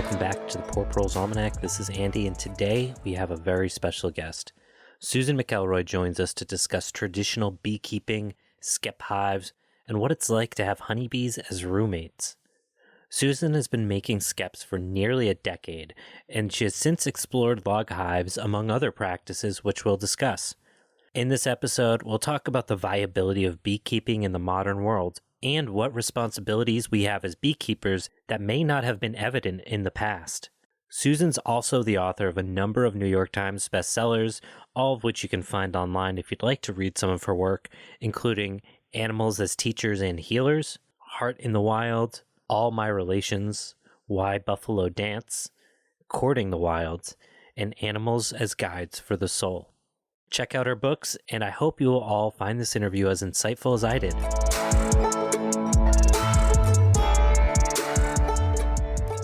welcome back to the Poor Proles Almanac. This is Andy, and today we have a very special guest. Susan McElroy joins us to discuss traditional beekeeping, skep hives, and what it's like to have honeybees as roommates. Susan has been making skeps for nearly a decade, and she has since explored log hives among other practices, which we'll discuss. In this episode, we'll talk about the viability of beekeeping in the modern world and what responsibilities we have as beekeepers that may not have been evident in the past. Susan's also the author of a number of New York Times bestsellers, all of which you can find online if you'd like to read some of her work, including Animals as Teachers and Healers, Heart in the Wild, All My Relations, Why Buffalo Dance, Courting the Wild, and Animals as Guides for the Soul. Check out her books, and I hope you will all find this interview as insightful as I did.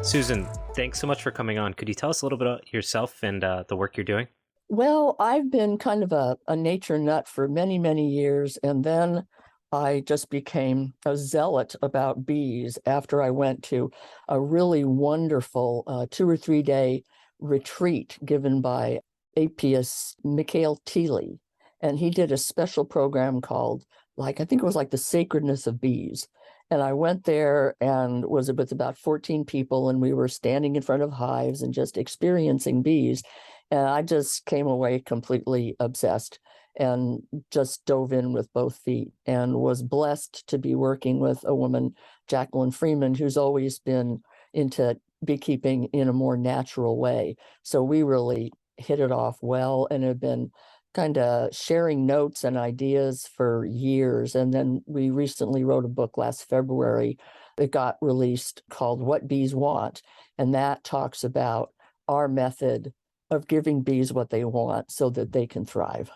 Susan, thanks so much for coming on. Could you tell us a little bit about yourself and the work you're doing? Well, I've been kind of a nature nut for many, many years, and then I just became a zealot about bees after I went to a really wonderful 2 or 3 day retreat given by apiarist Mikhail Thiele. And he did a special program called, I think it was like the Sacredness of Bees. And I went there and was with about 14 people, and we were standing in front of hives and just experiencing bees. And I just came away completely obsessed and just dove in with both feet, and was blessed to be working with a woman, Jacqueline Freeman, who's always been into beekeeping in a more natural way. So we really hit it off well and have been kind of sharing notes and ideas for years. And then we recently wrote a book last February that got released called What Bees Want. And that talks about our method of giving bees what they want so that they can thrive.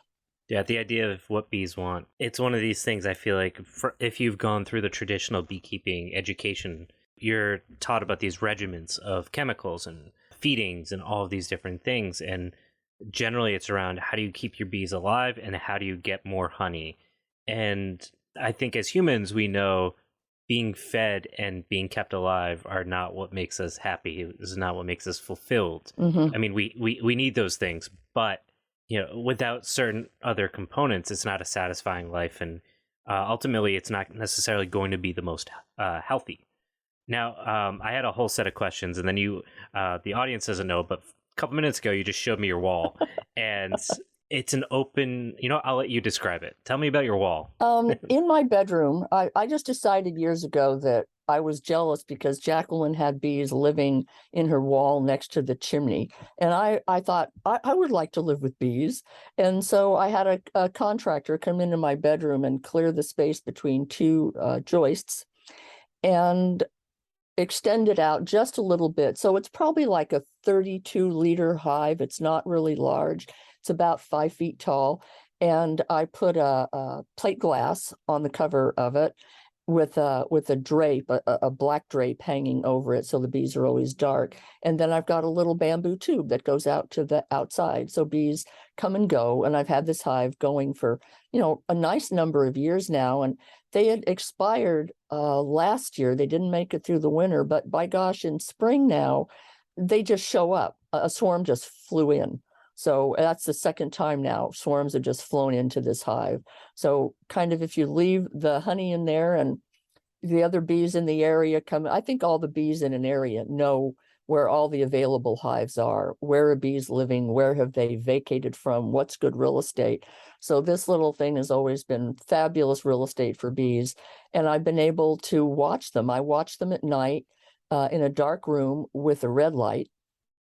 Yeah, the idea of what bees want. It's one of these things I feel like if you've gone through the traditional beekeeping education, you're taught about these regimens of chemicals and feedings and all of these different things. And generally it's around how do you keep your bees alive and how do you get more honey. And I think as humans, we know being fed and being kept alive are not what makes us happy. This is not what makes us fulfilled. Mm-hmm. I mean, we need those things, but without certain other components, it's not a satisfying life. And ultimately, it's not necessarily going to be the most healthy. Now, I had a whole set of questions, and then the audience doesn't know, but a couple minutes ago, you just showed me your wall, and it's an open, I'll let you describe it. Tell me about your wall. In my bedroom, I just decided years ago that I was jealous because Jacqueline had bees living in her wall next to the chimney. And I thought, I would like to live with bees. And so I had a contractor come into my bedroom and clear the space between two joists and extend it out just a little bit. So it's probably like a 32-liter hive. It's not really large. It's about 5 feet tall. And I put a plate glass on the cover of it with a drape, a black drape hanging over it, so the bees are always dark. And then I've got a little bamboo tube that goes out to the outside, so bees come and go. And I've had this hive going for a nice number of years now. And they had expired last year. They didn't make it through the winter, but by gosh, in spring now, they just show up. A swarm just flew in. So that's the second time now swarms have just flown into this hive. So kind of if you leave the honey in there and the other bees in the area come, I think all the bees in an area know where all the available hives are, where are bees living, where have they vacated from, what's good real estate. So this little thing has always been fabulous real estate for bees. And I've been able to watch them. I watch them at night in a dark room with a red light,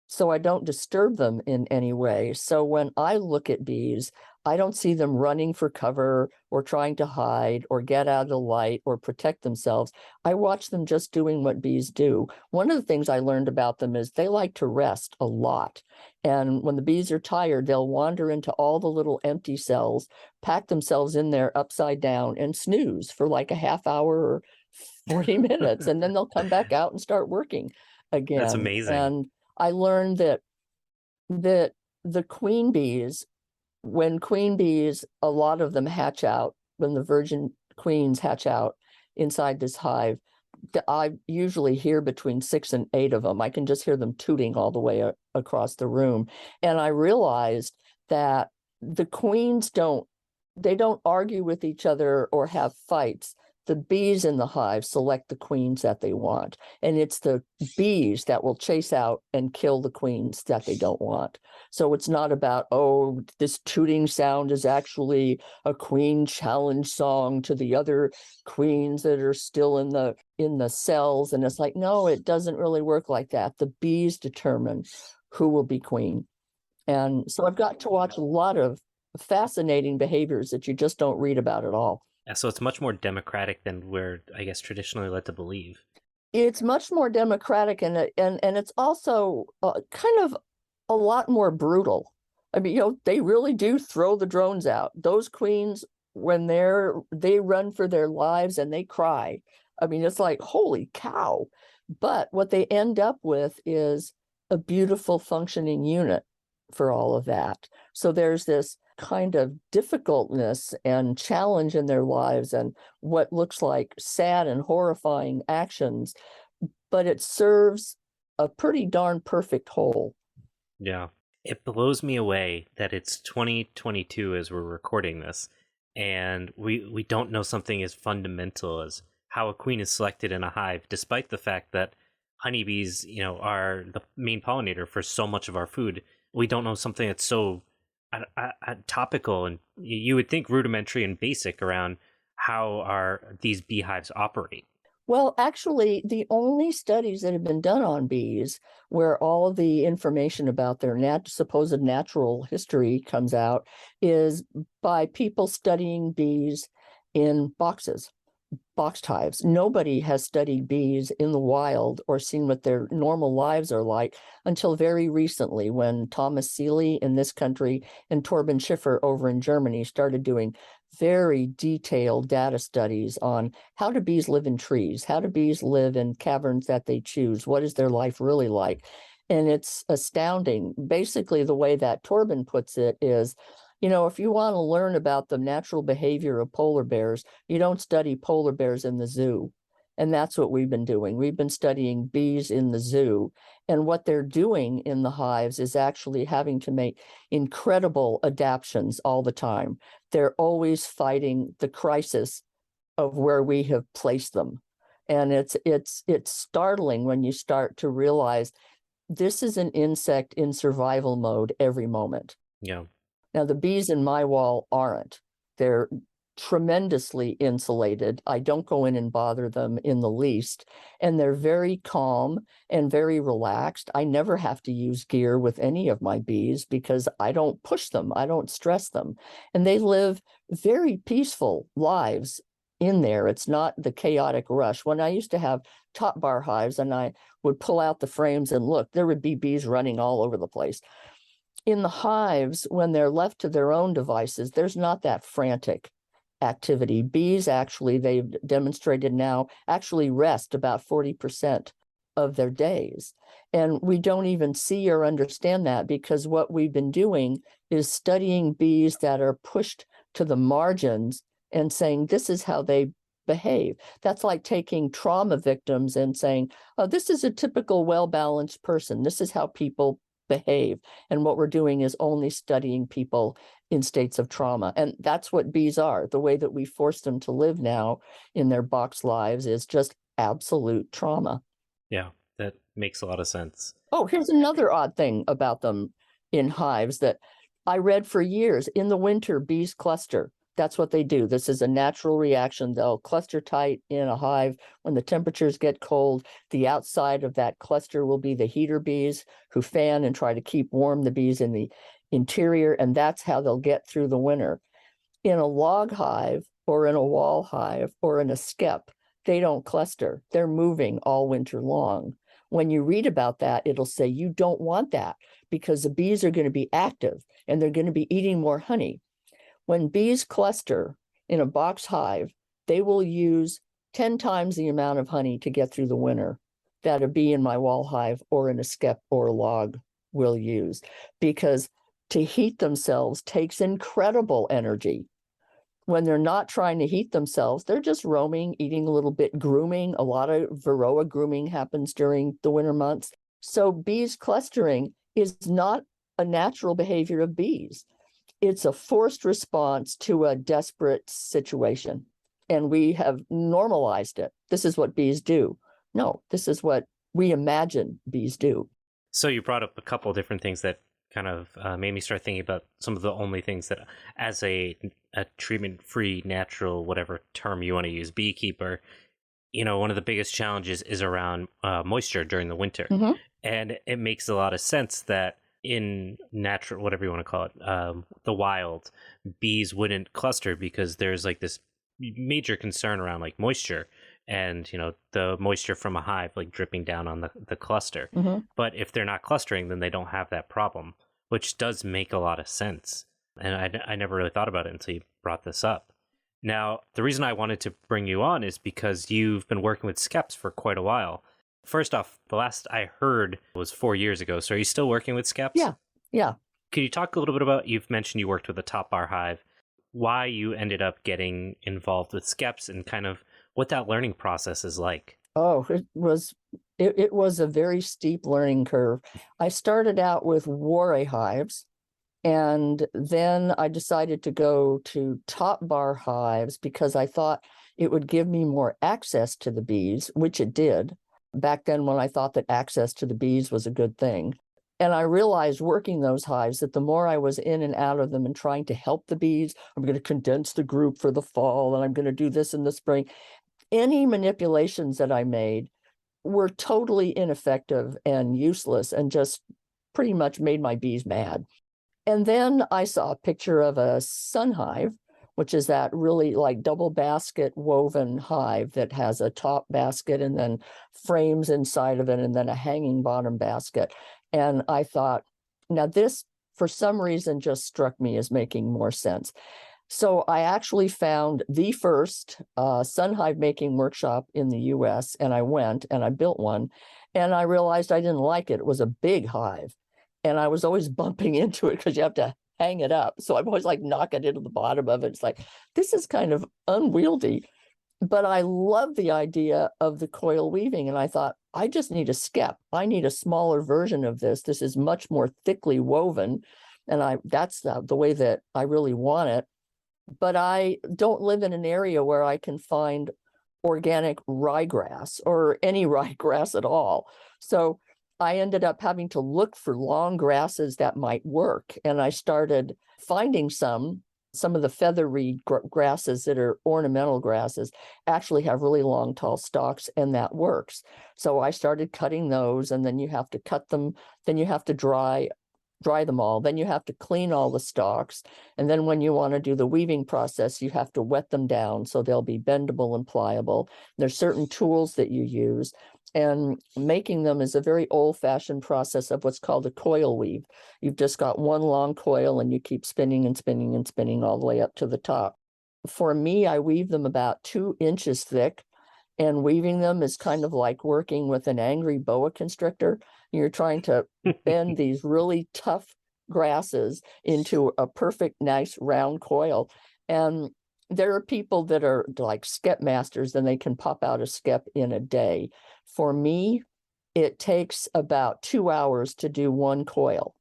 so I don't disturb them in any way. So when I look at bees, I don't see them running for cover or trying to hide or get out of the light or protect themselves. I watch them just doing what bees do. One of the things I learned about them is they like to rest a lot. And when the bees are tired, they'll wander into all the little empty cells, pack themselves in there upside down and snooze for like a half hour or 40 minutes. And then they'll come back out and start working again. That's amazing. And I learned that the queen bees, when queen bees, a lot of them hatch out, when the virgin queens hatch out inside this hive, I usually hear between 6 and 8 of them. I can just hear them tooting all the way across the room. And I realized that the queens they don't argue with each other or have fights. The bees in the hive select the queens that they want. And it's the bees that will chase out and kill the queens that they don't want. So it's not about, oh, this tooting sound is actually a queen challenge song to the other queens that are still in the cells. And it's like, no, it doesn't really work like that. The bees determine who will be queen. And so I've got to watch a lot of fascinating behaviors that you just don't read about at all. Yeah, so it's much more democratic than we're, I guess, traditionally led to believe. It's much more democratic, and it's also kind of a lot more brutal. I mean, they really do throw the drones out. Those queens, when they run for their lives and they cry. I mean, it's like, holy cow. But what they end up with is a beautiful functioning unit for all of that. So there's this kind of difficultness and challenge in their lives and what looks like sad and horrifying actions, but it serves a pretty darn perfect whole. Yeah. It blows me away that it's 2022 as we're recording this, and we don't know something as fundamental as how a queen is selected in a hive, despite the fact that honeybees, are the main pollinator for so much of our food. We don't know something that's so topical, and you would think rudimentary and basic around how these beehives operate. Well, actually, the only studies that have been done on bees where all of the information about their supposed natural history comes out is by people studying bees in boxed hives. Nobody has studied bees in the wild or seen what their normal lives are like until very recently, when Thomas Seeley in this country and Torben Schiffer over in Germany started doing very detailed data studies on how do bees live in trees, how do bees live in caverns that they choose, what is their life really like. And it's astounding. Basically, the way that Torben puts it is, if you want to learn about the natural behavior of polar bears, you don't study polar bears in the zoo. And that's what we've been doing. We've been studying bees in the zoo. And what they're doing in the hives is actually having to make incredible adaptations all the time. They're always fighting the crisis of where we have placed them. And it's startling when you start to realize this is an insect in survival mode every moment. Yeah. Now, the bees in my wall aren't. They're tremendously insulated. I don't go in and bother them in the least. And they're very calm and very relaxed. I never have to use gear with any of my bees because I don't push them. I don't stress them. And they live very peaceful lives in there. It's not the chaotic rush. When I used to have top bar hives and I would pull out the frames and look, there would be bees running all over the place. In the hives, when they're left to their own devices, there's not that frantic activity. Bees actually, they've demonstrated now, actually rest about 40% of their days. And we don't even see or understand that because what we've been doing is studying bees that are pushed to the margins and saying, this is how they behave. That's like taking trauma victims and saying, oh, this is a typical well-balanced person. This is how people behave. And what we're doing is only studying people in states of trauma. And that's what bees are. The way that we force them to live now in their box lives is just absolute trauma. Yeah, that makes a lot of sense. Oh, here's another odd thing about them in hives that I read for years. In the winter, bees cluster. That's what they do. This is a natural reaction. They'll cluster tight in a hive. When the temperatures get cold, the outside of that cluster will be the heater bees who fan and try to keep warm the bees in the interior, and that's how they'll get through the winter. In a log hive or in a wall hive or in a skep, they don't cluster. They're moving all winter long. When you read about that, it'll say you don't want that because the bees are going to be active and they're going to be eating more honey. When bees cluster in a box hive, they will use 10 times the amount of honey to get through the winter that a bee in my wall hive or in a skep or a log will use, because to heat themselves takes incredible energy. when they're not trying to heat themselves, they're just roaming, eating a little bit, grooming. A lot of varroa grooming happens during the winter months. So bees clustering is not a natural behavior of bees. It's a forced response to a desperate situation. And we have normalized it. This is what bees do. No, this is what we imagine bees do. So you brought up a couple of different things that kind of made me start thinking about some of the only things that, as a treatment-free, natural, whatever term you want to use, beekeeper, one of the biggest challenges is around moisture during the winter. Mm-hmm. And it makes a lot of sense that in natural, whatever you want to call it, the wild, bees wouldn't cluster because there's like this major concern around like moisture and the moisture from a hive like dripping down on the cluster. Mm-hmm. But if they're not clustering, then they don't have that problem, which does make a lot of sense. And I never really thought about it until you brought this up. Now, the reason I wanted to bring you on is because you've been working with skeps for quite a while. First off, the last I heard was 4 years ago. So are you still working with skeps? Yeah. Could you talk a little bit about, you've mentioned you worked with a top bar hive, why you ended up getting involved with skeps and kind of what that learning process is like? Oh, it was a very steep learning curve. I started out with Warre hives, and then I decided to go to top bar hives because I thought it would give me more access to the bees, which it did. Back then, when I thought that access to the bees was a good thing. And I realized working those hives that the more I was in and out of them and trying to help the bees, I'm going to condense the group for the fall, and I'm going to do this in the spring. Any manipulations that I made were totally ineffective and useless and just pretty much made my bees mad. And then I saw a picture of a sun hive, which is that really like double basket woven hive that has a top basket and then frames inside of it and then a hanging bottom basket. And I thought, now this, for some reason, just struck me as making more sense. So I actually found the first sun hive making workshop in the US, and I went and I built one, and I realized I didn't like it. It was a big hive, and I was always bumping into it because you have to hang it up. So I'm always like knocking into the bottom of it. It's like, this is kind of unwieldy. But I love the idea of the coil weaving. And I thought, I just need a skep. I need a smaller version of this. This is much more thickly woven. And that's the way that I really want it. But I don't live in an area where I can find organic ryegrass or any ryegrass at all. So I ended up having to look for long grasses that might work. And I started finding some of the feather reed grasses that are ornamental grasses actually have really long, tall stalks, and that works. So I started cutting those, and then you have to cut them, then you have to dry them all, then you have to clean all the stalks, and then when you want to do the weaving process, you have to wet them down so they'll be bendable and pliable. There's certain tools that you use, and making them is a very old-fashioned process of what's called a coil weave. You've just got one long coil and you keep spinning and spinning and spinning all the way up to the top. For me, I weave them about 2 inches thick, and weaving them is kind of like working with an angry boa constrictor. You're trying to bend these really tough grasses into a perfect, nice round coil. And there are people that are like skep masters, and they can pop out a skep in a day. For me, it takes about 2 hours to do one coil.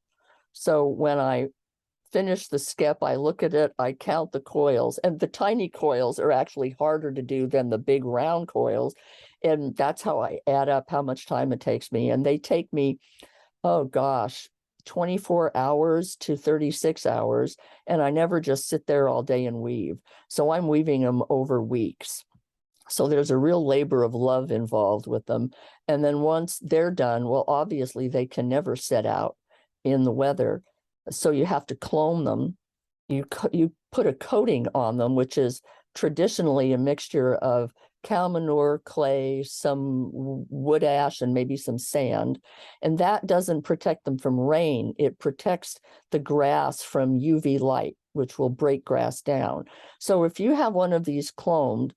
So when I finish the skep, I look at it, I count the coils, and the tiny coils are actually harder to do than the big round coils. And that's how I add up how much time it takes me. And they take me, oh gosh, 24 hours to 36 hours. And I never just sit there all day and weave. So I'm weaving them over weeks. So there's a real labor of love involved with them. And then once they're done, well, obviously they can never set out in the weather. So you have to clone them. You put a coating on them, which is traditionally a mixture of cow manure, clay, some wood ash, and maybe some sand. And that doesn't protect them from rain. It protects the grass from UV light, which will break grass down. So if you have one of these cloned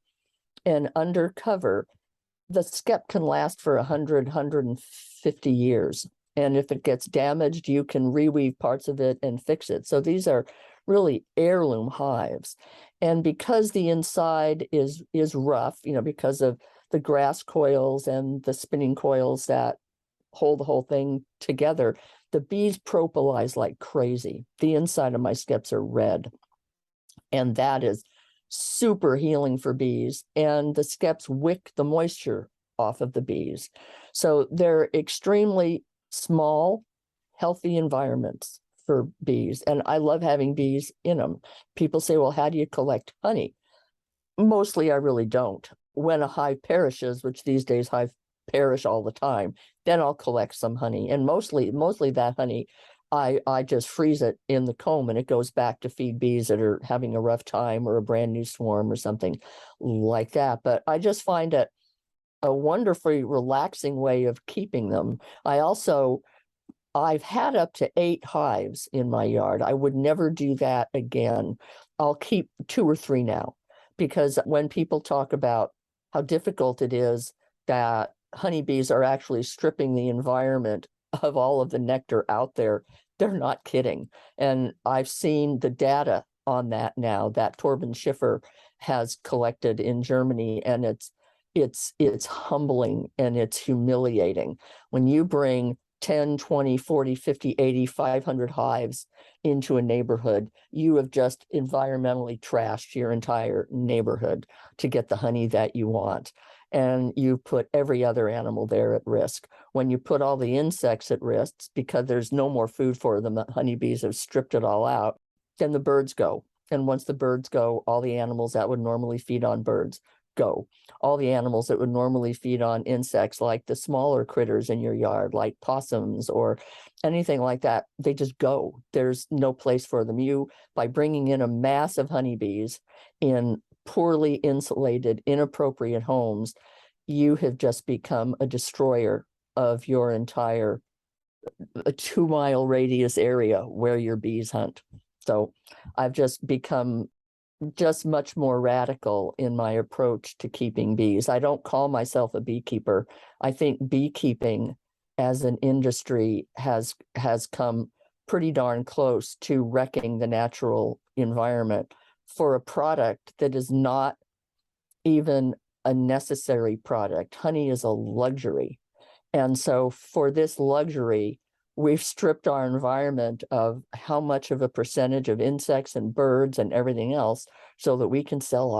and under cover, the skep can last for 100, 150 years. And if it gets damaged, you can reweave parts of it and fix it. So these are really heirloom hives. And because the inside is rough, because of the grass coils and the spinning coils that hold the whole thing together, the bees propolize like crazy. The inside of my skeps are red, and that is super healing for bees. And the skeps wick the moisture off of the bees. So they're extremely small, healthy environments for bees. And I love having bees in them. People say, well, how do you collect honey? Mostly, I really don't. When a hive perishes, which these days hive perish all the time, then I'll collect some honey. And mostly that honey, I just freeze it in the comb and it goes back to feed bees that are having a rough time or a brand new swarm or something like that. But I just find it a wonderfully relaxing way of keeping them. I've had up to 8 hives in my yard. I would never do that again. I'll keep 2 or 3 now, because when people talk about how difficult it is that honeybees are actually stripping the environment of all of the nectar out there, they're not kidding. And I've seen the data on that now that Torben Schiffer has collected in Germany, and it's humbling and it's humiliating when you bring 10, 20, 40, 50, 80, 500 hives into a neighborhood. You have just environmentally trashed your entire neighborhood to get the honey that you want. And you put every other animal there at risk. When you put all the insects at risk because there's no more food for them, the honeybees have stripped it all out, then the birds go. And once the birds go, all the animals that would normally feed on birds go. All the animals that would normally feed on insects, like the smaller critters in your yard, like possums or anything like that, they just go. There's no place for them. By bringing in a mass of honeybees in poorly insulated, inappropriate homes, you have just become a destroyer of your entire 2-mile radius area where your bees hunt. So I've just become much more radical in my approach to keeping bees. I don't call myself a beekeeper. I think beekeeping as an industry has come pretty darn close to wrecking the natural environment for a product that is not even a necessary product. Honey is a luxury. And so for this luxury, we've stripped our environment of how much of a percentage of insects and birds and everything else so that we can sell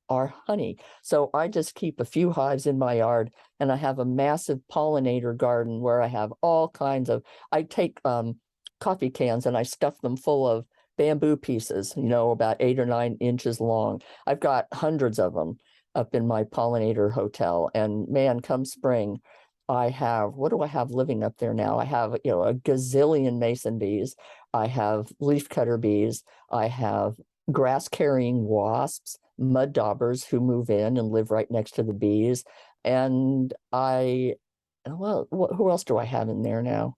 our honey. So I just keep a few hives in my yard, and I have a massive pollinator garden where I have all kinds of, I take coffee cans and I stuff them full of bamboo pieces, about 8 or 9 inches long. I've got hundreds of them up in my pollinator hotel. And man, come spring, what do I have living up there now? I have, a gazillion mason bees. I have leafcutter bees. I have grass carrying wasps, mud daubers who move in and live right next to the bees. And who else do I have in there now?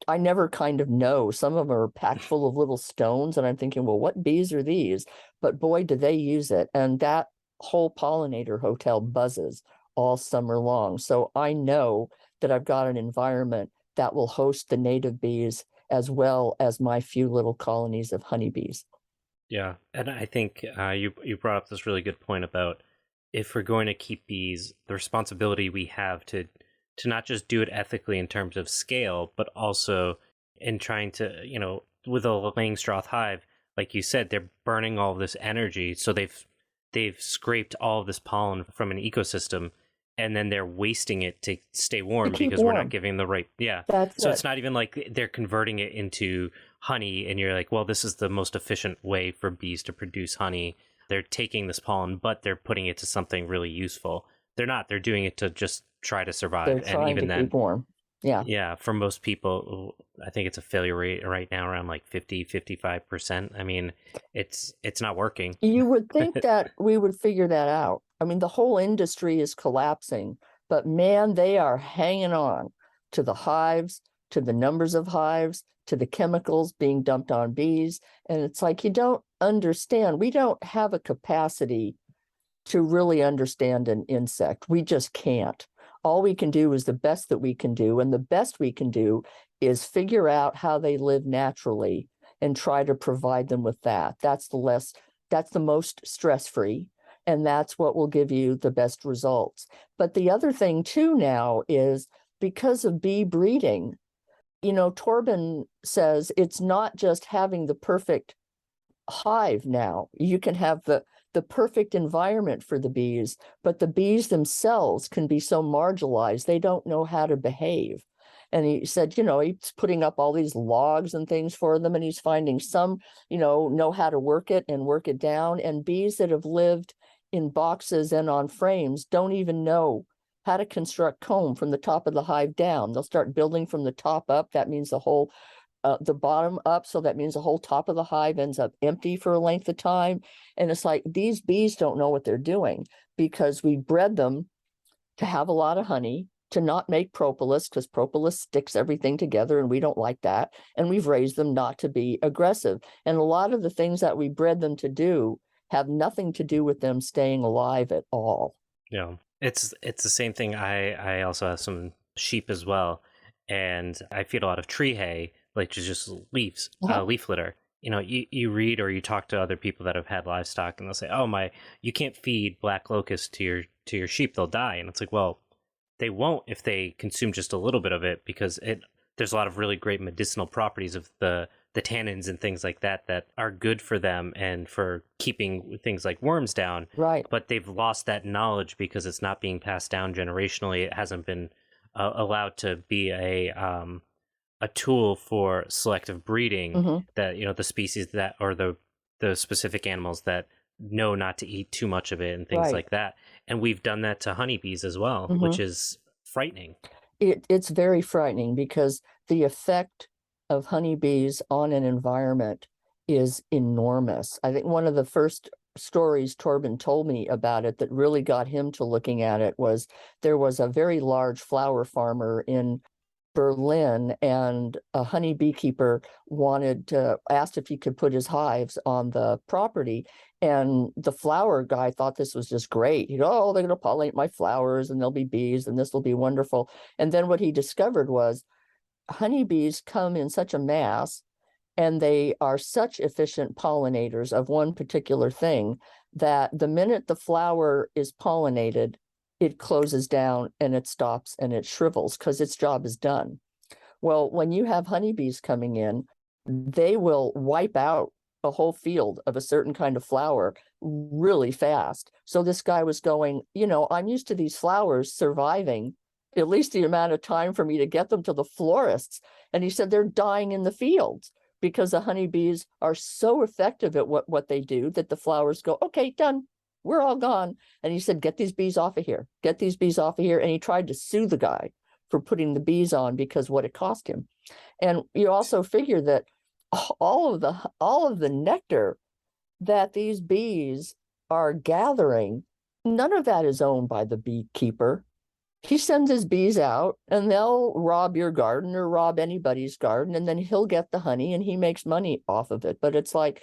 I never kind of know. Some of them are packed full of little stones, and I'm thinking, well, what bees are these? But boy, do they use it. And that whole pollinator hotel buzzes all summer long. So I know that I've got an environment that will host the native bees as well as my few little colonies of honeybees. Yeah, and I think you brought up this really good point about if we're going to keep bees, the responsibility we have to not just do it ethically in terms of scale, but also in trying to, with a laying straw hive, like you said, they're burning all of this energy. So they've scraped all of this pollen from an ecosystem, and then they're wasting it to stay warm because we're not giving the right. Yeah. So it's not even like they're converting it into honey and you're like, well, this is the most efficient way for bees to produce honey. They're taking this pollen, but they're putting it to something really useful. They're not. They're doing it to just try to survive. They're trying and even to keep warm. Yeah. Yeah. For most people, I think it's a failure rate right now around like 55%. I mean, it's not working. You would think that we would figure that out. I mean, the whole industry is collapsing, but man, they are hanging on to the hives, to the numbers of hives, to the chemicals being dumped on bees. And it's like, you don't understand. We don't have a capacity to really understand an insect. We just can't. All we can do is the best that we can do. And the best we can do is figure out how they live naturally and try to provide them with that. That's the that's the most stress-free, and that's what will give you the best results. But the other thing too now is because of bee breeding, Torben says it's not just having the perfect hive now. You can have the perfect environment for the bees, but the bees themselves can be so marginalized, they don't know how to behave. And he said, he's putting up all these logs and things for them, and he's finding some, know how to work it and work it down. And bees that have lived in boxes and on frames don't even know how to construct comb from the top of the hive down. They'll start building from the top up. That means the bottom up. So that means the whole top of the hive ends up empty for a length of time. And it's like these bees don't know what they're doing because we bred them to have a lot of honey, to not make propolis, because propolis sticks everything together and we don't like that. And we've raised them not to be aggressive. And a lot of the things that we bred them to do have nothing to do with them staying alive at all. Yeah, it's the same thing. I also have some sheep as well, and I feed a lot of tree hay, like just leaves, leaf litter. You read or you talk to other people that have had livestock, and they'll say, "Oh, you can't feed black locust to your sheep; they'll die." And it's like, well, they won't if they consume just a little bit of it, because there's a lot of really great medicinal properties of the tannins and things like that are good for them and for keeping things like worms down. Right. But they've lost that knowledge because it's not being passed down generationally. It hasn't been allowed to be a tool for selective breeding, that the species that, or the specific animals that know not to eat too much of it and things like that. And we've done that to honeybees as well, which is frightening. It's very frightening because the effect of honeybees on an environment is enormous. I think one of the first stories Torben told me about it that really got him to looking at it was there was a very large flower farmer in Berlin, and a honey beekeeper asked if he could put his hives on the property. And the flower guy thought this was just great. He'd, oh, they're going to pollinate my flowers and there'll be bees and this will be wonderful. And then what he discovered was honeybees come in such a mass and they are such efficient pollinators of one particular thing that the minute the flower is pollinated, it closes down and it stops and it shrivels because its job is done. Well, when you have honeybees coming in, they will wipe out a whole field of a certain kind of flower really fast. So this guy was going, I'm used to these flowers surviving at least the amount of time for me to get them to the florists. And he said they're dying in the fields because the honeybees are so effective at what they do that the flowers go, okay, done. We're all gone. And he said, get these bees off of here. Get these bees off of here. And he tried to sue the guy for putting the bees on because what it cost him. And you also figure that all of the nectar that these bees are gathering, none of that is owned by the beekeeper. He sends his bees out and they'll rob your garden or rob anybody's garden, and then he'll get the honey and he makes money off of it. But it's like,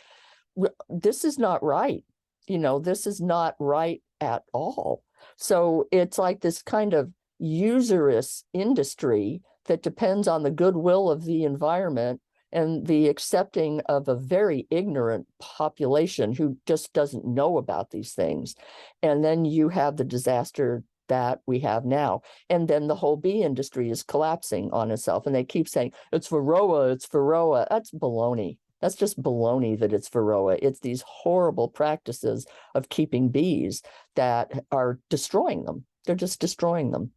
this is not right. This is not right at all. So it's like this kind of usurious industry that depends on the goodwill of the environment and the accepting of a very ignorant population who just doesn't know about these things. And then you have the disaster that we have now. And then the whole bee industry is collapsing on itself. And they keep saying, it's Varroa, it's Varroa. That's baloney. That's just baloney that it's Varroa. It's these horrible practices of keeping bees that are destroying them. They're just destroying them.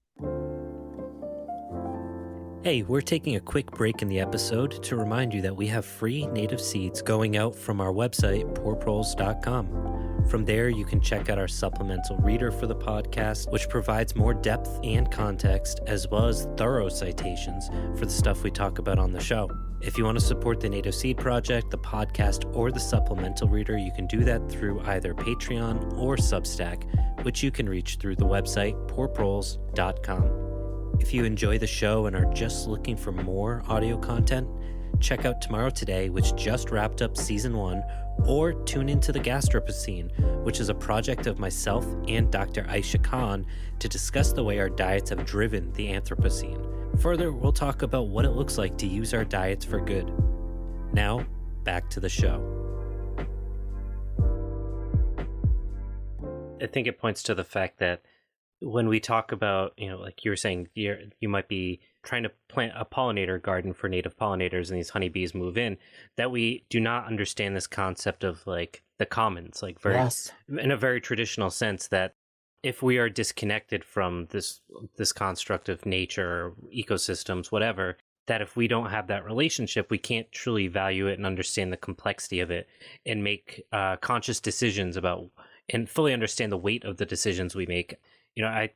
Hey, we're taking a quick break in the episode to remind you that we have free native seeds going out from our website, poorproles.com. From there, you can check out our supplemental reader for the podcast, which provides more depth and context, as well as thorough citations for the stuff we talk about on the show. If you want to support the Native Seed Project, the podcast, or the supplemental reader, you can do that through either Patreon or Substack, which you can reach through the website, poorproles.com. If you enjoy the show and are just looking for more audio content, check out Tomorrow Today, which just wrapped up season 1, or tune into the Gastropocene, which is a project of myself and Dr. Aisha Khan to discuss the way our diets have driven the Anthropocene. Further, we'll talk about what it looks like to use our diets for good. Now, back to the show. I think it points to the fact that when we talk about, like you were saying, you might be trying to plant a pollinator garden for native pollinators and these honeybees move in, that we do not understand this concept of like the commons, like Yes. in a very traditional sense, that if we are disconnected from this construct of nature, ecosystems, whatever, that if we don't have that relationship, we can't truly value it and understand the complexity of it and make conscious decisions about and fully understand the weight of the decisions we make.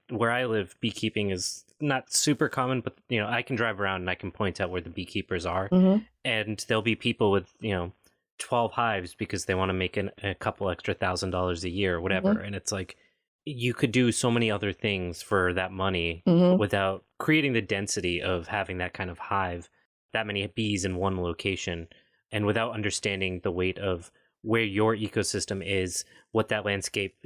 Where I live, beekeeping is not super common, but I can drive around and I can point out where the beekeepers are, Mm-hmm. and there'll be people with 12 hives because they want to make a couple extra $1,000 a year or whatever, Mm-hmm. and it's like you could do so many other things for that money Mm-hmm. without creating the density of having that kind of hive, that many bees in one location, and without understanding the weight of where your ecosystem is, what that landscape,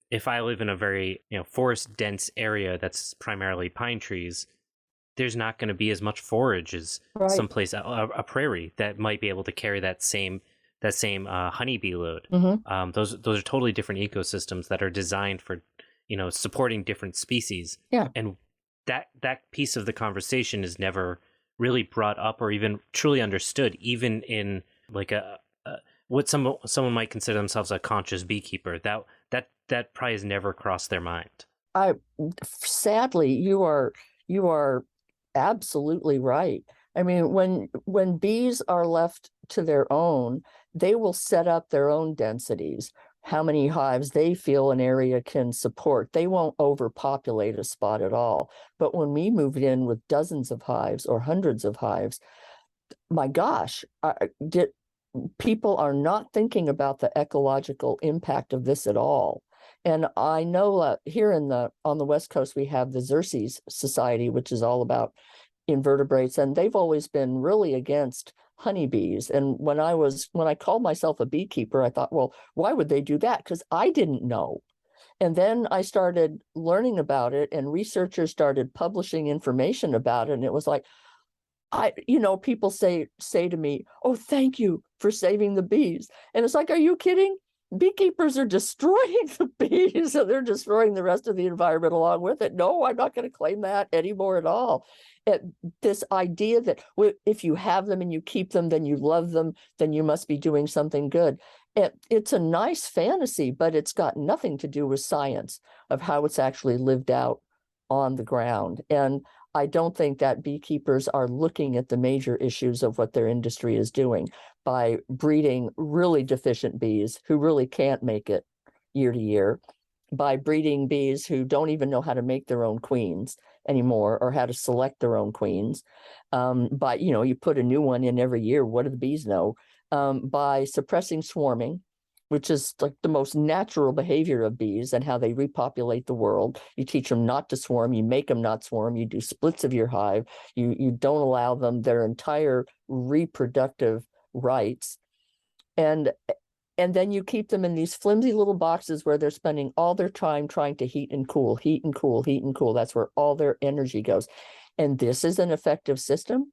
if I live in a very, forest dense area that's primarily pine trees, there's not going to be as much forage as Right. someplace a prairie that might be able to carry that same honeybee load. Mm-hmm. Those are totally different ecosystems that are designed for supporting different species. Yeah. And that piece of the conversation is never really brought up or even truly understood, even in like a what someone might consider themselves a conscious beekeeper. That probably has never crossed their mind. Sadly, you are absolutely right. I mean, when bees are left to their own, they will set up their own densities, how many hives they feel an area can support. They won't overpopulate a spot at all. But when we moved in with dozens of hives or hundreds of hives, my gosh, people are not thinking about the ecological impact of this at all. And I know here on the West Coast, we have the Xerces Society, which is all about invertebrates, and they've always been really against honeybees. And when I called myself a beekeeper, I thought, well, why would they do that? Because I didn't know. And then I started learning about it, and researchers started publishing information about it. And it was like, people say to me, "Oh, thank you for saving the bees." And it's like, are you kidding? Beekeepers are destroying the bees, and they're destroying the rest of the environment along with it. No, I'm not going to claim that anymore at all. This idea that if you have them and you keep them, then you love them, then you must be doing something good. It's a nice fantasy, but it's got nothing to do with science of how it's actually lived out on the ground. And I don't think that beekeepers are looking at the major issues of what their industry is doing by breeding really deficient bees who really can't make it year to year, by breeding bees who don't even know how to make their own queens anymore or how to select their own queens. But, you put a new one in every year. What do the bees know? By suppressing swarming, which is like the most natural behavior of bees and how they repopulate the world. You teach them not to swarm, you make them not swarm, you do splits of your hive, you don't allow them their entire reproductive rights. And then you keep them in these flimsy little boxes where they're spending all their time trying to heat and cool, heat and cool, heat and cool. That's where all their energy goes. And this is an effective system.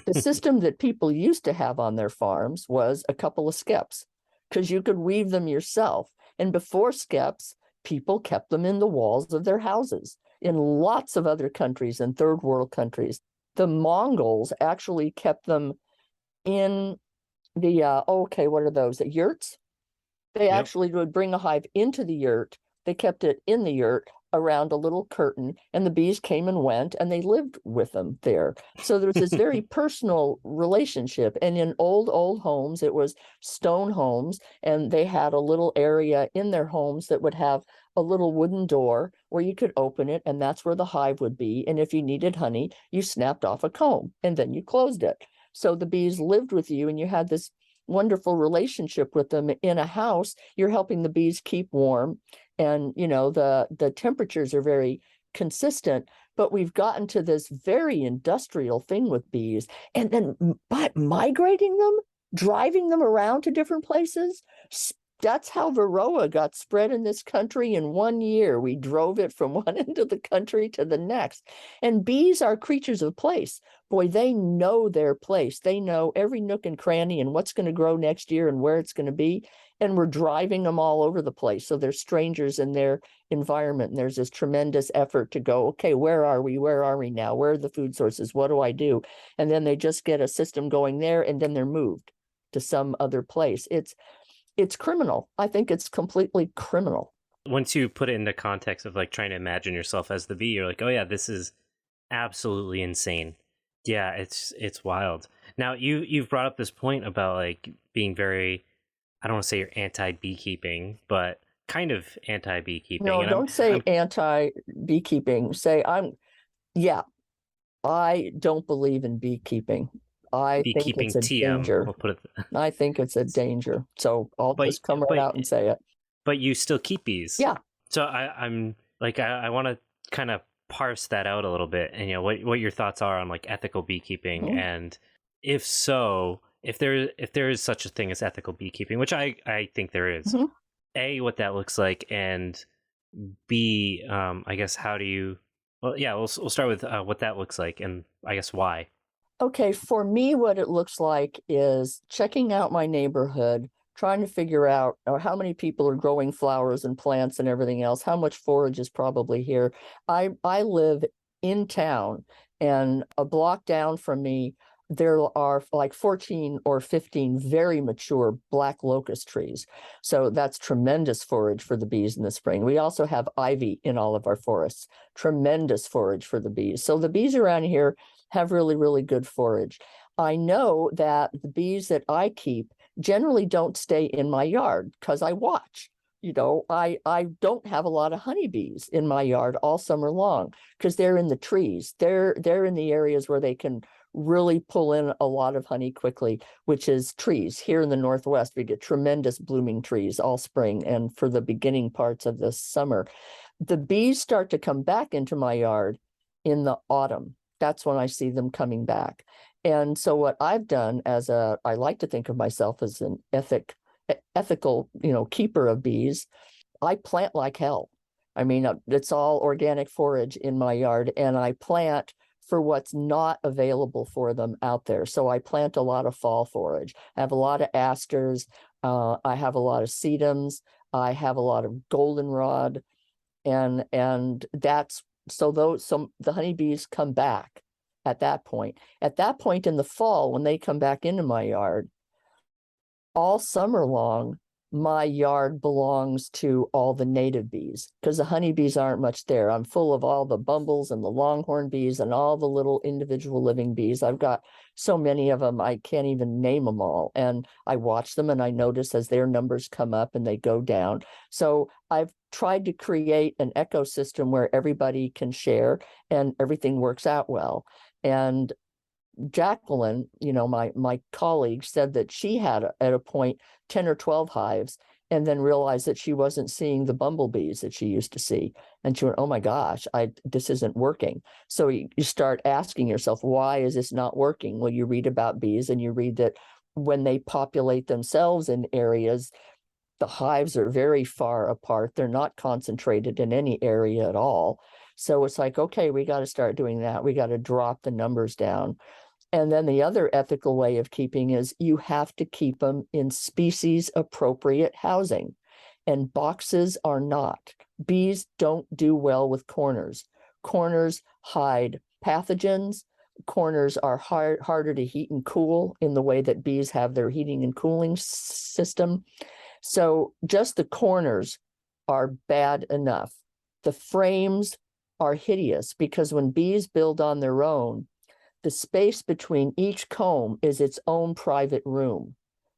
The system that people used to have on their farms was a couple of skeps, because you could weave them yourself. And before skeps, people kept them in the walls of their houses. In lots of other countries and third world countries, the Mongols actually kept them in the what are those? The yurts? They Yep. actually would bring a hive into the yurt. They kept it in the yurt around a little curtain, and the bees came and went, and they lived with them there. So there's this very personal relationship. And in old homes, it was stone homes, and they had a little area in their homes that would have a little wooden door where you could open it, and that's where the hive would be. And if you needed honey, you snapped off a comb, and then you closed it. So the bees lived with you, and you had this wonderful relationship with them in a house. You're helping the bees keep warm, and the temperatures are very consistent. But we've gotten to this very industrial thing with bees, and then but migrating them, driving them around to different places. That's how Varroa got spread in this country in 1 year. We drove it from one end of the country to the next. And bees are creatures of place. Boy, they know their place. They know every nook and cranny and what's going to grow next year and where it's going to be. and we're driving them all over the place. So they're strangers in their environment. And there's this tremendous effort to go, okay, where are we? Where are we now? Where are the food sources? What do I do? And then they just get a system going there, and then they're moved to some other place. It's criminal. I think it's completely criminal. Once you put it into context of like trying to imagine yourself as the bee, you're like, oh yeah, this is absolutely insane. Yeah, it's wild. Now you've brought up this point about like being very, I don't want to say you're anti-beekeeping, but kind of anti-beekeeping. No, And don't say anti-beekeeping. Say I don't believe in beekeeping. I think beekeeping it's a TM. danger. We'll put it. I think it's a danger. So I'll But just come right out and say it. but you still keep bees. Yeah. So I'm like I want to kind of parse that out a little bit, and what your thoughts are on like ethical beekeeping, and if so, if there is such a thing as ethical beekeeping, which I think there is. A, what that looks like, and B, I guess how do you? Well, yeah, we'll start with what that looks like, and I guess why. Okay, for me, what it looks like is checking out my neighborhood, trying to figure out how many people are growing flowers and plants and everything else, how much forage is probably here. I live in town, and a block down from me, there are like 14 or 15 very mature black locust trees. So that's tremendous forage for the bees in the spring. We also have ivy in all of our forests, tremendous forage for the bees. So the bees around here have really, really good forage. I know that the bees that I keep generally don't stay in my yard because I watch. I don't have a lot of honeybees in my yard all summer long because they're in the trees. They're in the areas where they can really pull in a lot of honey quickly, which is trees. Here in the Northwest, we get tremendous blooming trees all spring and for the beginning parts of the summer. The bees start to come back into my yard in the autumn. That's when I see them coming back. And so what I've done I like to think of myself as an ethical, keeper of bees. I plant like hell. I mean, it's all organic forage in my yard, and I plant for what's not available for them out there. So I plant a lot of fall forage. I have a lot of asters. I have a lot of sedums. I have a lot of goldenrod, and that's so the honeybees come back at that point. At that point in the fall, when they come back into my yard, all summer long, my yard belongs to all the native bees because the honeybees aren't much there. I'm full of all the bumbles and the longhorn bees and all the little individual living bees. I've got so many of them, I can't even name them all. And I watch them and I notice as their numbers come up and they go down. So I've tried to create an ecosystem where everybody can share and everything works out well. And Jacqueline, my colleague, said that she had at a point 10 or 12 hives and then realized that she wasn't seeing the bumblebees that she used to see. And she went, oh my gosh, this isn't working. So you start asking yourself, why is this not working? Well, you read about bees and you read that when they populate themselves in areas, the hives are very far apart. They're not concentrated in any area at all. So it's like, okay, we got to start doing that. We got to drop the numbers down. And then the other ethical way of keeping is you have to keep them in species appropriate housing. And boxes are not. Bees don't do well with corners. Corners hide pathogens. Corners are harder to heat and cool in the way that bees have their heating and cooling system. So just the corners are bad enough. The frames are hideous because when bees build on their own, the space between each comb is its own private room.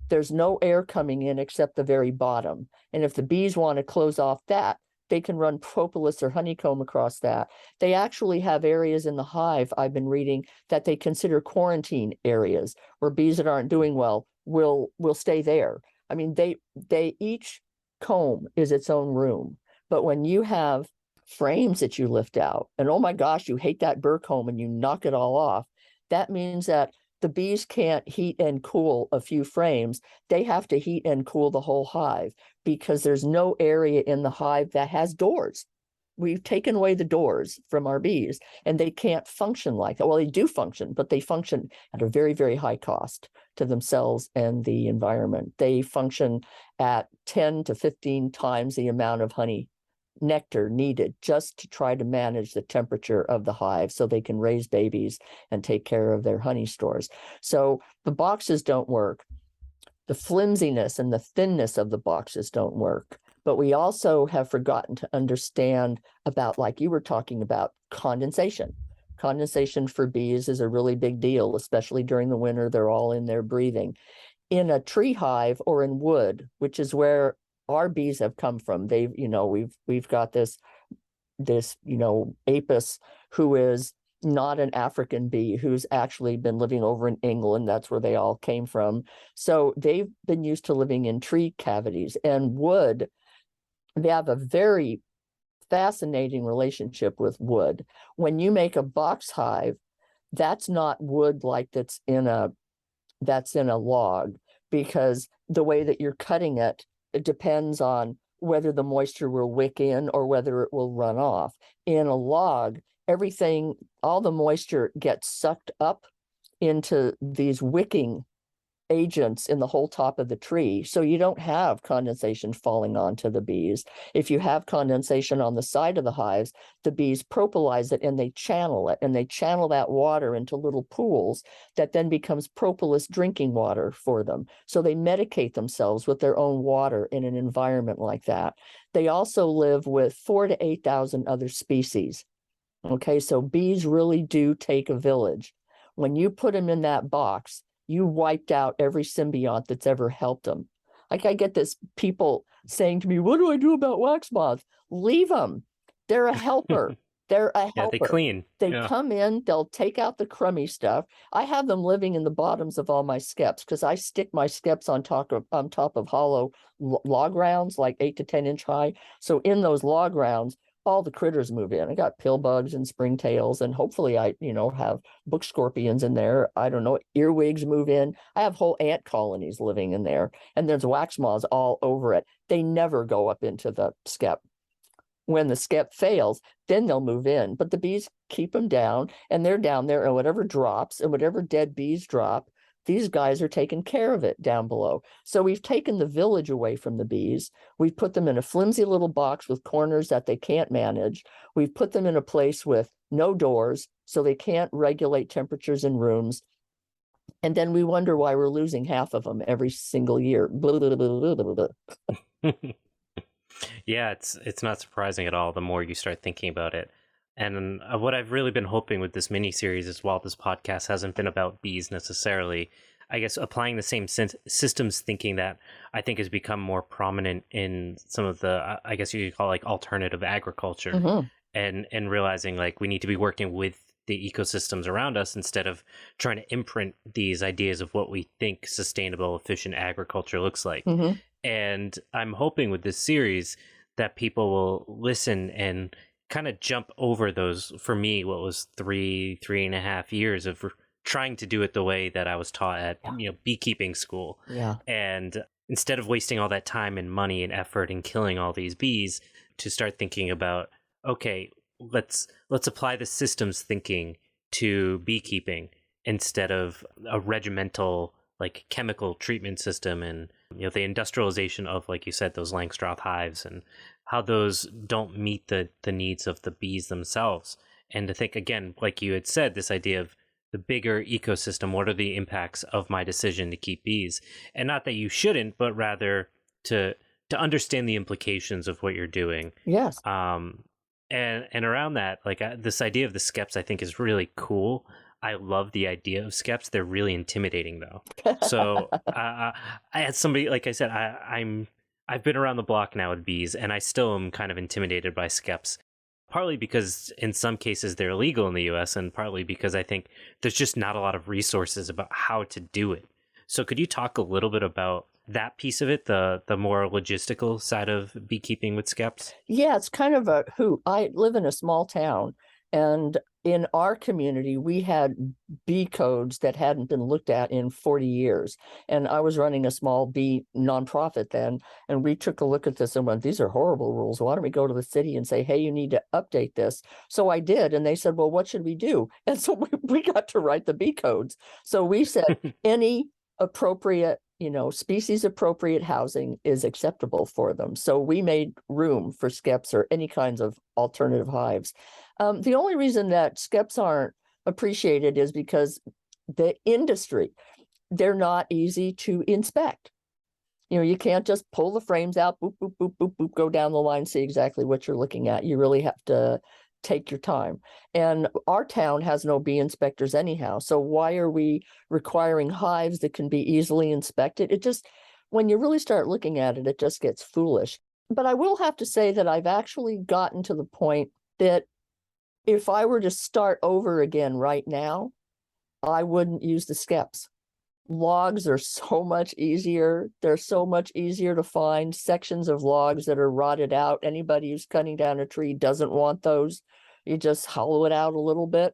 There's no air coming in except the very bottom. And if the bees want to close off that, they can run propolis or honeycomb across that. They actually have areas in the hive, I've been reading, that they consider quarantine areas where bees that aren't doing well will stay there. I mean, they each comb is its own room. But when you have frames that you lift out, and oh my gosh, you hate that burr comb and you knock it all off, that means that the bees can't heat and cool a few frames. They have to heat and cool the whole hive because there's no area in the hive that has doors. we've taken away the doors from our bees, and they can't function like that. Well, they do function, but they function at a very, very high cost to themselves and the environment. They function at 10 to 15 times the amount of honey nectar needed just to try to manage the temperature of the hive so they can raise babies and take care of their honey stores. So the boxes don't work. The flimsiness and the thinness of the boxes don't work. But we also have forgotten to understand about, like you were talking about, condensation. Condensation for bees is a really big deal, especially during the winter. They're all in there breathing. In a tree hive or in wood, which is where our bees have come from, we've got this apis who is not an African bee, who's actually been living over in England. That's where they all came from. So they've been used to living in tree cavities and wood. They have a very fascinating relationship with wood. When you make a box hive, that's not wood like that's in a log, because the way that you're cutting it, it depends on whether the moisture will wick in or whether it will run off. In a log, all the moisture gets sucked up into these wicking agents in the whole top of the tree. So you don't have condensation falling onto the bees. If you have condensation on the side of the hives, the bees propolize it and they channel it, and they channel that water into little pools that then becomes propolis drinking water for them. So they medicate themselves with their own water in an environment like that. They also live with 4,000 to 8,000 other species. Okay, so bees really do take a village. When you put them in that box, you wiped out every symbiont that's ever helped them. Like, I get this people saying to me, what do I do about wax moths? Leave them. They're a helper. They're a helper. Yeah, they clean. They come in, they'll take out the crummy stuff. I have them living in the bottoms of all my skeps because I stick my skeps on top of hollow log rounds, like 8 to 10 inch high. So in those log rounds, all the critters move in. I got pill bugs and springtails, and hopefully I, have book scorpions in there. I don't know, earwigs move in. I have whole ant colonies living in there, and there's wax moths all over it. They never go up into the skep. When the skep fails, then they'll move in, but the bees keep them down, and they're down there, and whatever drops and whatever dead bees drop, these guys are taking care of it down below. So we've taken the village away from the bees. We've put them in a flimsy little box with corners that they can't manage. We've put them in a place with no doors, so they can't regulate temperatures in rooms. And then we wonder why we're losing half of them every single year. Blah, blah, blah, blah, blah, blah. Yeah, it's not surprising at all the more you start thinking about it. And what I've really been hoping with this mini-series is, while this podcast hasn't been about bees necessarily, I guess applying the same systems thinking that I think has become more prominent in some of the, I guess you could call like alternative agriculture, Mhm. and realizing like we need to be working with the ecosystems around us instead of trying to imprint these ideas of what we think sustainable, efficient agriculture looks like. Mhm. And I'm hoping with this series that people will listen and kind of jump over those, for me, what was 3.5 years of trying to do it the way that I was taught at beekeeping school. Yeah. And instead of wasting all that time and money and effort and killing all these bees, to start thinking about, okay, let's apply the systems thinking to beekeeping instead of a regimental like chemical treatment system, and the industrialization of, like you said, those Langstroth hives, and how those don't meet the needs of the bees themselves. And to think again, like you had said, this idea of the bigger ecosystem, what are the impacts of my decision to keep bees? And not that you shouldn't, but rather to understand the implications of what you're doing. Yes. And around that, like this idea of the skeps, I think is really cool. I love the idea of skeps. They're really intimidating, though. So I had somebody, like I said, I've been around the block now with bees, and I still am kind of intimidated by skeps. Partly because in some cases they're illegal in the U.S., and partly because I think there's just not a lot of resources about how to do it. So could you talk a little bit about that piece of it, the more logistical side of beekeeping with skeps? Yeah, it's kind of a hoot. I live in a small town, and in our community, we had bee codes that hadn't been looked at in 40 years. And I was running a small bee nonprofit then. And we took a look at this and went, these are horrible rules. Why don't we go to the city and say, hey, you need to update this? So I did. And they said, well, what should we do? And so we got to write the bee codes. So we said any appropriate, species appropriate housing is acceptable for them. So we made room for skeps or any kinds of alternative hives. The only reason that skeps aren't appreciated is because the industry, they're not easy to inspect. You can't just pull the frames out, boop, boop, boop, boop, boop, go down the line, see exactly what you're looking at. You really have to take your time. And our town has no bee inspectors anyhow. So why are we requiring hives that can be easily inspected? It just, when you really start looking at it, it just gets foolish. But I will have to say that I've actually gotten to the point that if I were to start over again right now, I wouldn't use the skeps. Logs are so much easier. They're so much easier to find. Sections of logs that are rotted out. Anybody who's cutting down a tree doesn't want those. You just hollow it out a little bit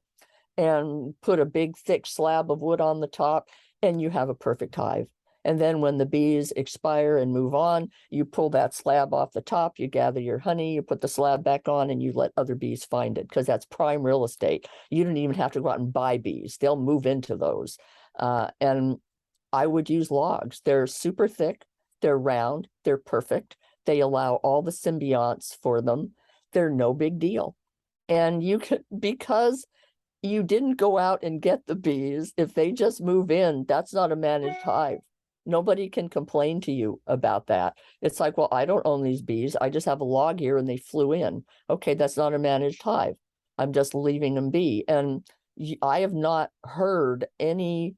and put a big thick slab of wood on the top, and you have a perfect hive. And then when the bees expire and move on, you pull that slab off the top, you gather your honey, you put the slab back on, and you let other bees find it, because that's prime real estate. You don't even have to go out and buy bees. They'll move into those. And I would use logs. They're super thick, they're round, they're perfect. They allow all the symbionts for them. They're no big deal. And you can, because you didn't go out and get the bees, if they just move in, that's not a managed hive. Nobody can complain to you about that. It's like, well, I don't own these bees. I just have a log here and they flew in. Okay, that's not a managed hive. I'm just leaving them be. And I have not heard any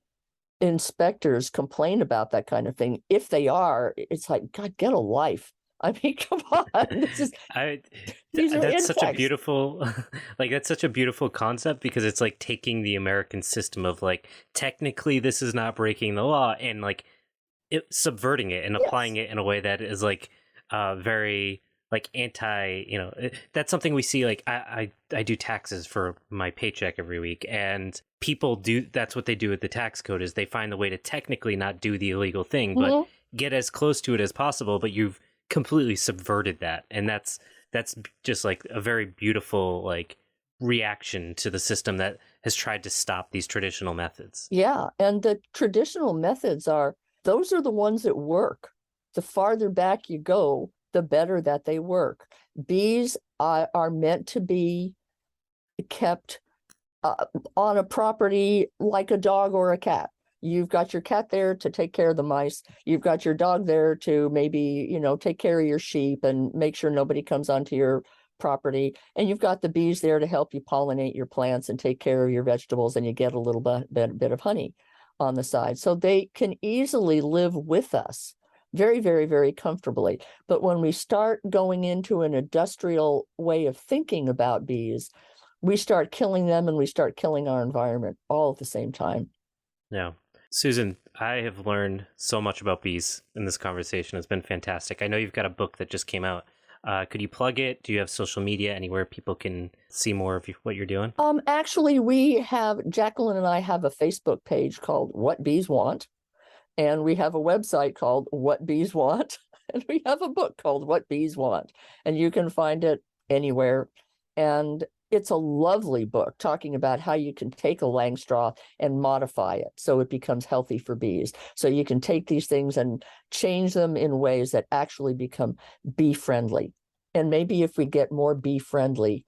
inspectors complain about that kind of thing. If they are, it's like, God, get a life. I mean, come on. These are that's such a insects. beautiful, that's such a beautiful concept, because it's like taking the American system of like, technically this is not breaking the law, and like subverting it and applying it in a way that is like very like anti, that's something we see. Like I do taxes for my paycheck every week, and people do, that's what they do with the tax code, is they find the way to technically not do the illegal thing, but get as close to it as possible. But you've completely subverted that, and that's just like a very beautiful like reaction to the system that has tried to stop these traditional methods. Yeah, and the traditional methods those are the ones that work. The farther back you go, the better that they work. Bees are meant to be kept on a property like a dog or a cat. You've got your cat there to take care of the mice. You've got your dog there to maybe, take care of your sheep and make sure nobody comes onto your property. And you've got the bees there to help you pollinate your plants and take care of your vegetables, and you get a little bit of honey on the side. So they can easily live with us very, very, very comfortably. But when we start going into an industrial way of thinking about bees, we start killing them and we start killing our environment all at the same time. Yeah. Susan, I have learned so much about bees in this conversation. It's been fantastic. I know you've got a book that just came out. Could you plug it? Do you have social media anywhere people can see more of what you're doing? Actually, Jacqueline and I have a Facebook page called What Bees Want, and we have a website called What Bees Want, and we have a book called What Bees Want, and you can find it anywhere. And it's a lovely book talking about how you can take a langstraw and modify it so it becomes healthy for bees. So you can take these things and change them in ways that actually become bee friendly. And maybe if we get more bee friendly,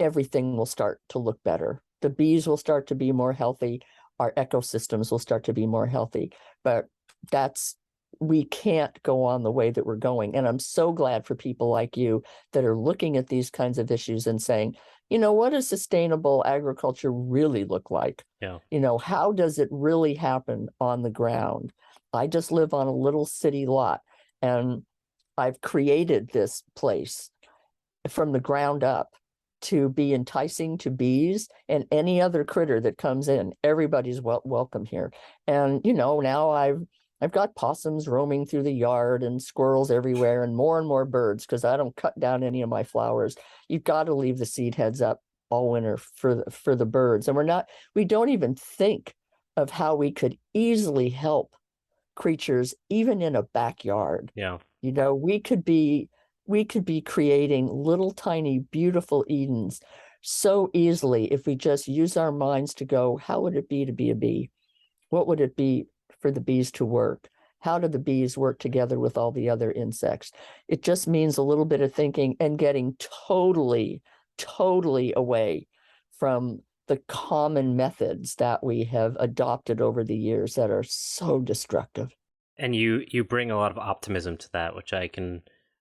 everything will start to look better. The bees will start to be more healthy. Our ecosystems will start to be more healthy. But we can't go on the way that we're going. And I'm so glad for people like you that are looking at these kinds of issues and saying, what does sustainable agriculture really look like? Yeah. How does it really happen on the ground? I just live on a little city lot, and I've created this place from the ground up to be enticing to bees and any other critter that comes in. Everybody's welcome here. And, now I've got possums roaming through the yard and squirrels everywhere and more birds, because I don't cut down any of my flowers. You've got to leave the seed heads up all winter for the birds. And we don't even think of how we could easily help creatures even in a backyard. Yeah. You know, we could be creating little tiny beautiful Edens so easily if we just use our minds to go, how would it be to be a bee? What would it be for the bees to work? How do the bees work together with all the other insects? It just means a little bit of thinking and getting totally, totally away from the common methods that we have adopted over the years that are so destructive. And you bring a lot of optimism to that, which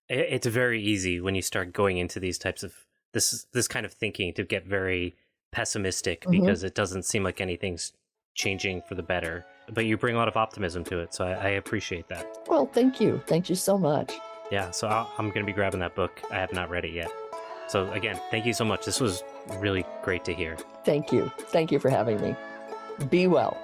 it's very easy when you start going into these types of this kind of thinking to get very pessimistic because it doesn't seem like anything's changing for the better. But you bring a lot of optimism to it, so I appreciate that. Well, thank you. Thank you so much. Yeah, so I'm going to be grabbing that book. I have not read it yet. So again, thank you so much. This was really great to hear. Thank you. Thank you for having me. Be well.